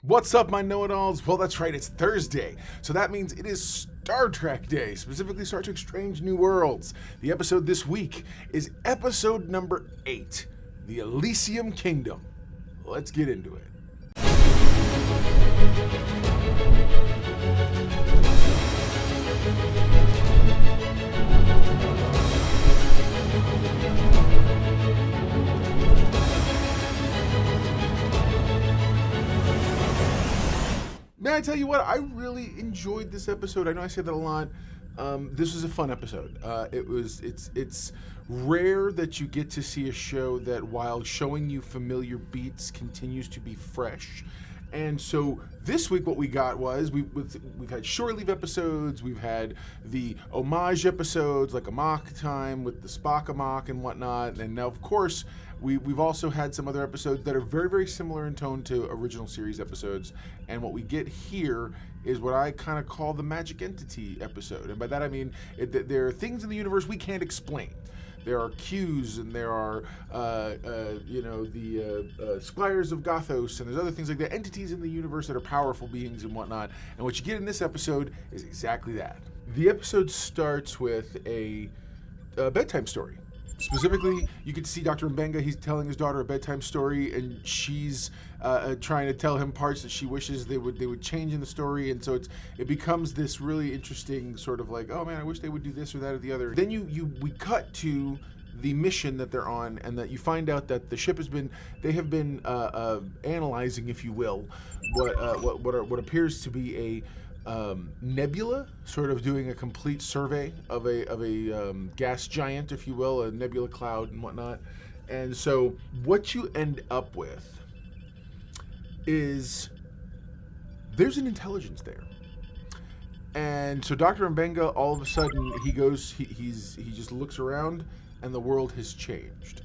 What's up, my know-it-alls? Well, that's right, it's Thursday. So that means it is Star Trek Day, specifically Star Trek Strange New Worlds. The episode this week is episode number 8, The Elysian Kingdom. Let's get into it. Man, I tell you what, I really enjoyed this episode. I know I say that a lot. This was a fun episode. It's rare that you get to see a show that, while showing you familiar beats, continues to be fresh. And so this week what we got was, we've had shore leave episodes, we've had the homage episodes, like Amok Time with the Spock Amok and whatnot, and now, of course, we've also had some other episodes that are very, very similar in tone to original series episodes. And what we get here is what I kind of call the Magic Entity episode. And by that I mean there are things in the universe we can't explain. There are cues, and there are, the Squires of Gothos, and there's other things like that, entities in the universe that are powerful beings and whatnot. And what you get in this episode is exactly that. The episode starts with a bedtime story. Specifically, you get to see Dr. Mbenga. He's telling his daughter a bedtime story, and she's trying to tell him parts that she wishes they would change in the story. And so it becomes this really interesting sort of like, oh man, I wish they would do this or that or the other. Then we cut to the mission that they're on, and that you find out that the ship they have been analyzing, if you will, what appears to be a nebula, sort of doing a complete survey of a gas giant, if you will, a nebula cloud and whatnot. And so what you end up with is there's an intelligence there. And so Dr. Mbenga, all of a sudden, he just looks around, and the world has changed.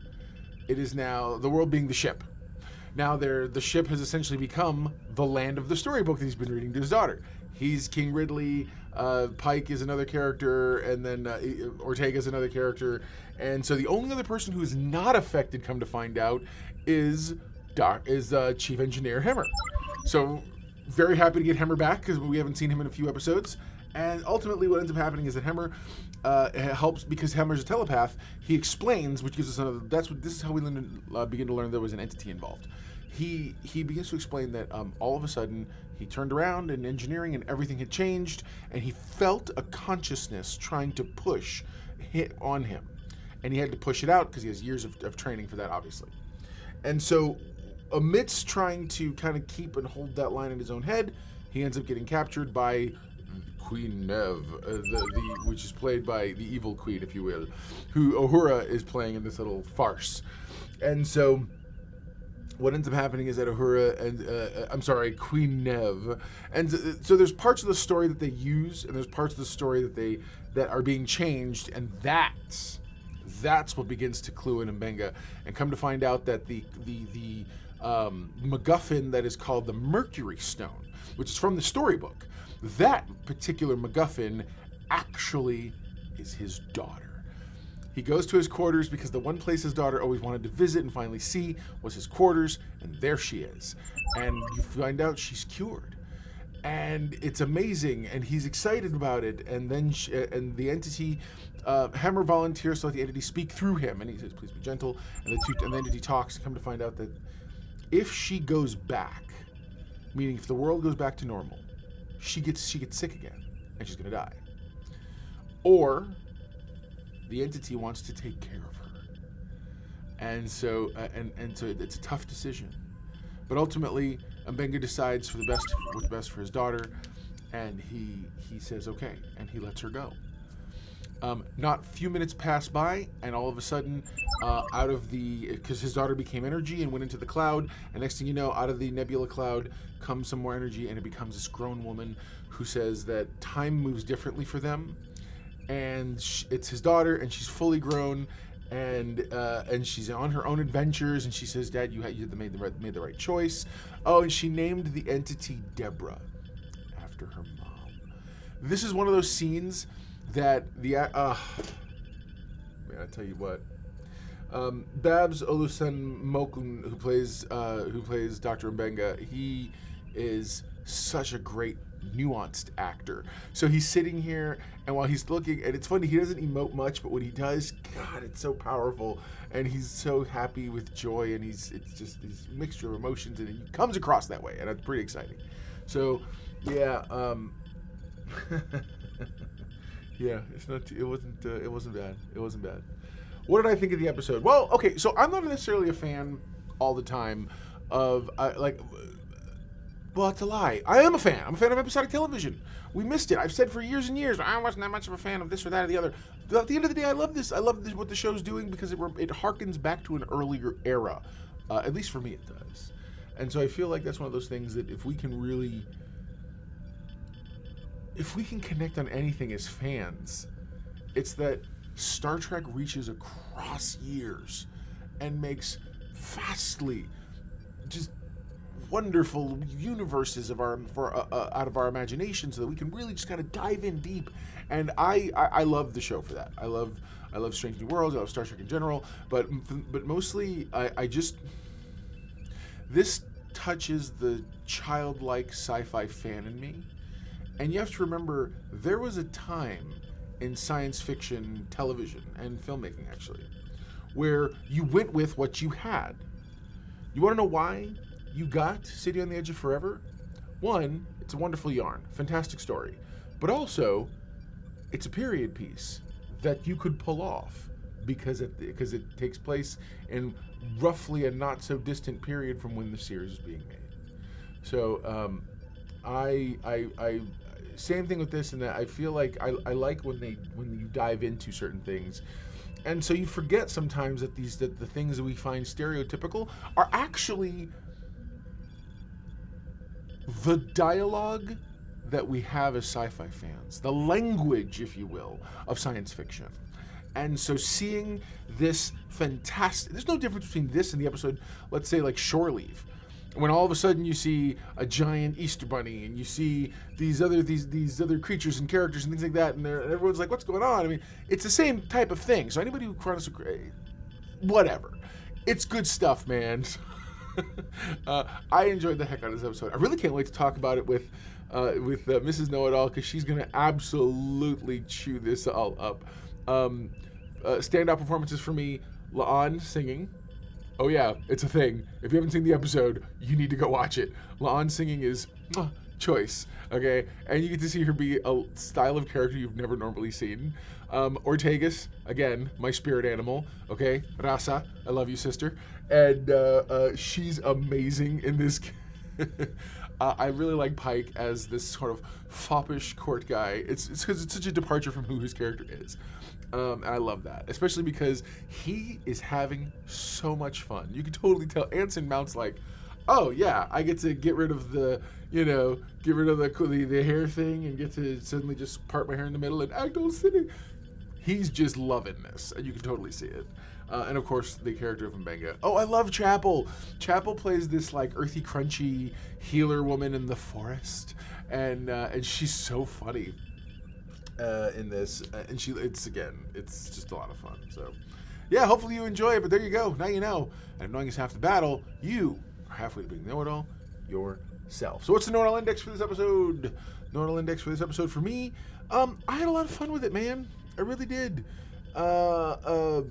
It is now the world being the ship. Now the ship has essentially become the land of the storybook that he's been reading to his daughter. He's King Ridley, Pike is another character, and then Ortega is another character. And so the only other person who is not affected, come to find out, is Chief Engineer Hemmer. So very happy to get Hemmer back, because we haven't seen him in a few episodes. And ultimately what ends up happening is that Hemmer helps, because Hemmer's a telepath. He explains, which gives us this is how we begin to learn there was an entity involved. He begins to explain that all of a sudden he turned around in engineering and everything had changed, and he felt a consciousness trying to hit on him. And he had to push it out because he has years of training for that, obviously. And so amidst trying to kind of keep and hold that line in his own head, he ends up getting captured by Queen Nev, which is played by the evil queen, if you will, who Uhura is playing in this little farce. And so what ends up happening is that Queen Nev, and so there's parts of the story that they use, and there's parts of the story that are being changed, and that's what begins to clue in Mbenga, and come to find out that the MacGuffin that is called the Mercury Stone, which is from the storybook, that particular MacGuffin actually is his daughter. He goes to his quarters because the one place his daughter always wanted to visit and finally see was his quarters, and there she is. And you find out she's cured. And it's amazing, and he's excited about it. And then and the entity, Hemmer volunteers to let the entity speak through him, and he says, please be gentle. And the entity talks, and come to find out that if she goes back, meaning if the world goes back to normal, she gets sick again, and she's going to die. Or the entity wants to take care of her. And so so it's a tough decision. But ultimately, Mbenga decides what's best for his daughter, and he says okay, and he lets her go. Not a few minutes pass by, and all of a sudden, because his daughter became energy and went into the cloud, and next thing you know, out of the nebula cloud comes some more energy, and it becomes this grown woman who says that time moves differently for them, and it's his daughter, and she's fully grown, and she's on her own adventures, and she says, Dad, you made the right choice. Oh, and she named the entity Deborah after her mom. This is one of those scenes that man, I tell you what, Babs Olusen Mokun, who plays Dr. Mbenga, is such a great nuanced actor. So he's sitting here, and while he's looking, and it's funny, he doesn't emote much, but when he does, God, it's so powerful, and he's so happy with joy, and it's just this mixture of emotions, and he comes across that way, and it's pretty exciting. So, yeah, yeah, it wasn't bad. What did I think of the episode? Well, okay, so I'm not necessarily a fan all the time of, well, it's a lie. I am a fan. I'm a fan of episodic television. We missed it. I've said for years and years, I wasn't that much of a fan of this or that or the other. But at the end of the day, I love this. I love what the show's doing because it harkens back to an earlier era. At least for me, it does. And so I feel like that's one of those things that if we can connect on anything as fans, it's that Star Trek reaches across years and makes vastly just wonderful universes out of our imagination, so that we can really just kind of dive in deep. And I love the show for that. I love Strange New Worlds. I love Star Trek in general, but mostly I just, this touches the childlike sci-fi fan in me. And you have to remember, there was a time in science fiction television and filmmaking, actually, where you went with what you had. You want to know why you got City on the Edge of Forever? One, it's a wonderful yarn, fantastic story, but also it's a period piece that you could pull off because it takes place in roughly a not so distant period from when the series is being made. So I same thing with this, in that I feel like I like when you dive into certain things. And so you forget sometimes that the things that we find stereotypical are actually the dialogue that we have as sci-fi fans, the language, if you will, of science fiction. And so seeing this fantastic, there's no difference between this and the episode, let's say like Shore Leave, when all of a sudden you see a giant Easter bunny and you see these other creatures and characters and things like that, and everyone's like, what's going on? I mean, it's the same type of thing. So anybody who whatever, it's good stuff, man. I enjoyed the heck out of this episode. I really can't wait to talk about it with Mrs. Know-It-All, because she's going to absolutely chew this all up. Standout performances for me, La'an singing. Oh yeah, it's a thing. If you haven't seen the episode, you need to go watch it. La'an singing is choice, okay? And you get to see her be a style of character you've never normally seen. Ortegas, again, my spirit animal, okay? Rasa, I love you, sister. And she's amazing in this. I really like Pike as this sort of foppish court guy. It's because it's such a departure from who his character is. And I love that, especially because he is having so much fun. You can totally tell. Anson Mount's like, oh yeah, I get to get rid of the hair thing and get to suddenly just part my hair in the middle and act all silly. He's just loving this, and you can totally see it. And of course, the character of Mbenga. Oh, I love Chapel. Chapel plays this like earthy, crunchy healer woman in the forest, and she's so funny in this. And it's just a lot of fun. So, yeah, hopefully you enjoy it. But there you go. Now you know. And if knowing is half the battle, you are halfway to being know-it-all yourself. So what's the know-it-all index for this episode? Know-it-all index for this episode for me. I had a lot of fun with it, man. I really did. I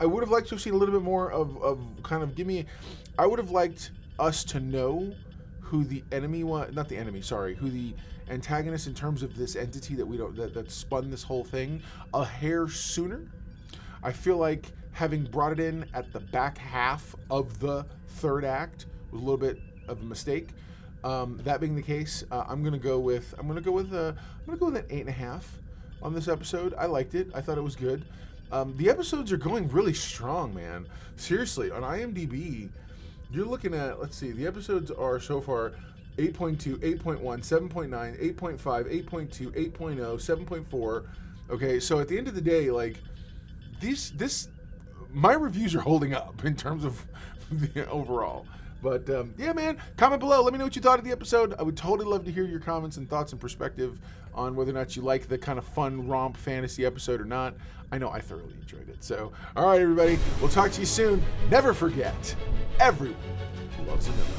would have liked to have seen a little bit more of kind of I would have liked us to know who the enemy was, not the enemy, sorry, who the antagonist in terms of this entity that spun this whole thing a hair sooner. I feel like having brought it in at the back half of the third act was a little bit of a mistake. That being the case, I'm gonna go with an 8.5 on this episode. I liked it. I thought it was good. The episodes are going really strong, man. Seriously, on IMDb, you're looking at, let's see, the episodes are so far 8.2, 8.1, 7.9, 8.5, 8.2, 8.0, 7.4. Okay, so at the end of the day, like, my reviews are holding up in terms of the overall. But, yeah, man, comment below. Let me know what you thought of the episode. I would totally love to hear your comments and thoughts and perspective on whether or not you like the kind of fun romp fantasy episode or not. I know I thoroughly enjoyed it. So, all right, everybody, we'll talk to you soon. Never forget, everyone loves a villain.